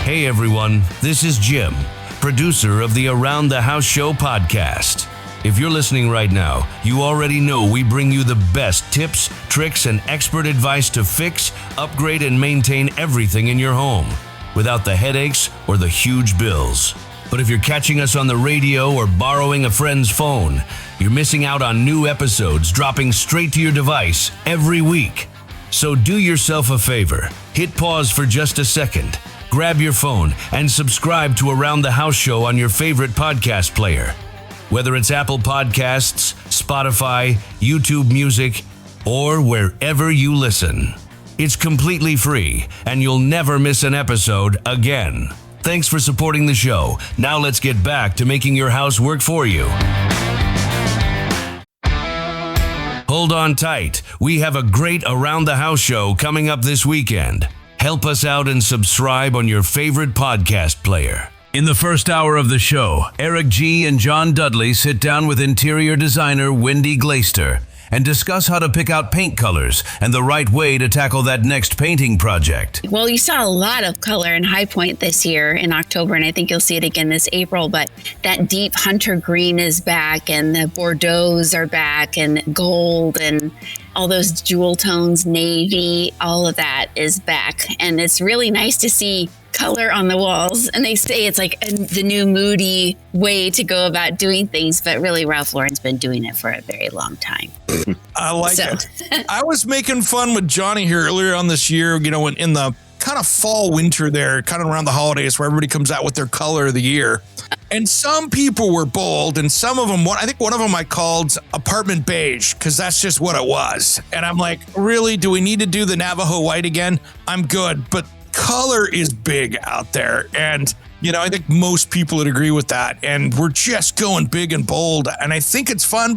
Hey everyone, this is Jim, producer of the Around the House Show podcast. If you're listening right now, you already know we bring you the best tips, tricks, and expert advice to fix, upgrade, and maintain everything in your home without the headaches or the huge bills. But if you're catching us on the radio or borrowing a friend's phone, you're missing out on new episodes dropping straight to your device every week. So do yourself a favor, hit pause for just a second, grab your phone, and subscribe to Around the House Show on your favorite podcast player. Whether it's Apple Podcasts, Spotify, YouTube Music, or wherever you listen. It's completely free, and you'll never miss an episode again. Thanks for supporting the show. Now let's get back to making your house work for you. Hold on tight. We have a great Around the House show coming up this weekend. Help us out and subscribe on your favorite podcast player. In the first hour of the show, Eric G. and John Dudley sit down with interior designer Wendy Glaister and discuss how to pick out paint colors and the right way to tackle that next painting project. Well, you saw a lot of color in High Point this year in October, and I think you'll see it again this April, but that deep hunter green is back, and the Bordeauxs are back, and gold, and all those jewel tones, navy, all of that is back. And it's really nice to see color on the walls. And they say it's like the new moody way to go about doing things, but really Ralph Lauren's been doing it for a very long time. I like it. I was making fun with Johnny here earlier on this year, you know, in the kind of fall, winter there, kind of around the holidays where everybody comes out with their color of the year. And some people were bold, and some of them, I think one of them I called apartment beige, because that's just what it was. And I'm like, really? Do we need to do the Navajo white again? I'm good. But color is big out there. And, you know, I think most people would agree with that. And we're just going big and bold. And I think it's fun.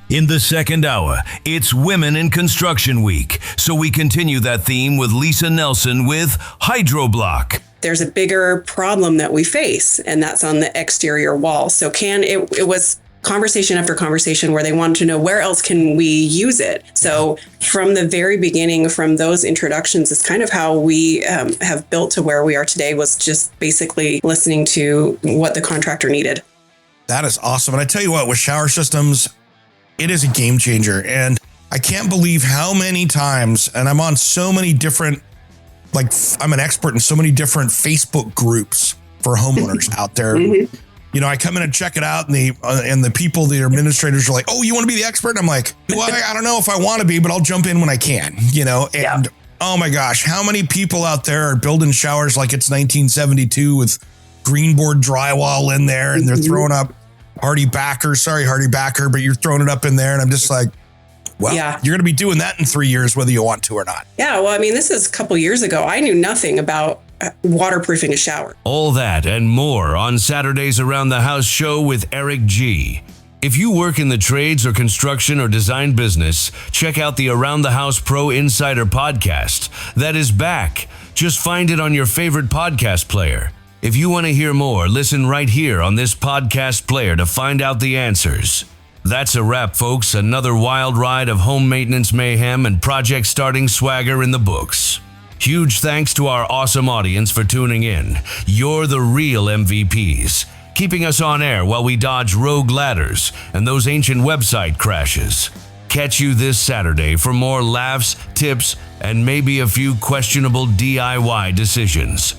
In the second hour, it's Women in Construction Week. So we continue that theme with Lisa Nelson with HydroBlox. There's a bigger problem that we face, and that's on the exterior wall. So it was conversation after conversation where they wanted to know where else can we use it. So from the very beginning, from those introductions, is kind of how we have built to where we are today, was just basically listening to what the contractor needed. That is awesome. And I tell you what, with shower systems, it is a game changer. And I can't believe how many times, and I'm on so many different, I'm an expert in so many different Facebook groups for homeowners out there. Mm-hmm. You know, I come in and check it out, and the people, the administrators are like, "Oh, you want to be the expert?" And I'm like, "Well, I don't know if I want to be, but I'll jump in when I can." You know, and Oh my gosh, how many people out there are building showers like it's 1972 with green board drywall in there, and they're throwing up Hardy Backer, but you're throwing it up in there, and I'm just like, well, you're going to be doing that in 3 years, whether you want to or not. Yeah, well, I mean, this is a couple years ago. I knew nothing about waterproofing a shower. All that and more on Saturdays Around the House show with Eric G. If you work in the trades or construction or design business, check out the Around the House Pro Insider podcast. That is back. Just find it on your favorite podcast player. If you want to hear more, listen right here on this podcast player to find out the answers. That's a wrap, folks. Another wild ride of home maintenance mayhem and project starting swagger in the books. Huge thanks to our awesome audience for tuning in. You're the real MVPs, keeping us on air while we dodge rogue ladders and those ancient website crashes. Catch you this Saturday for more laughs, tips, and maybe a few questionable DIY decisions.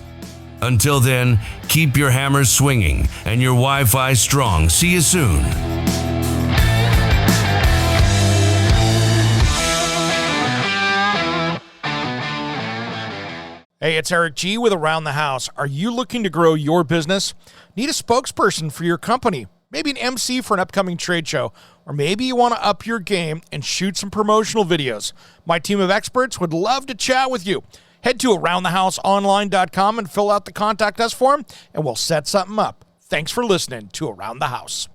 Until then, keep your hammers swinging and your Wi-Fi strong. See you soon. Hey, it's Eric G. with Around the House. Are you looking to grow your business? Need a spokesperson for your company? Maybe an MC for an upcoming trade show? Or maybe you want to up your game and shoot some promotional videos? My team of experts would love to chat with you. Head to AroundTheHouseOnline.com and fill out the Contact Us form, and we'll set something up. Thanks for listening to Around the House.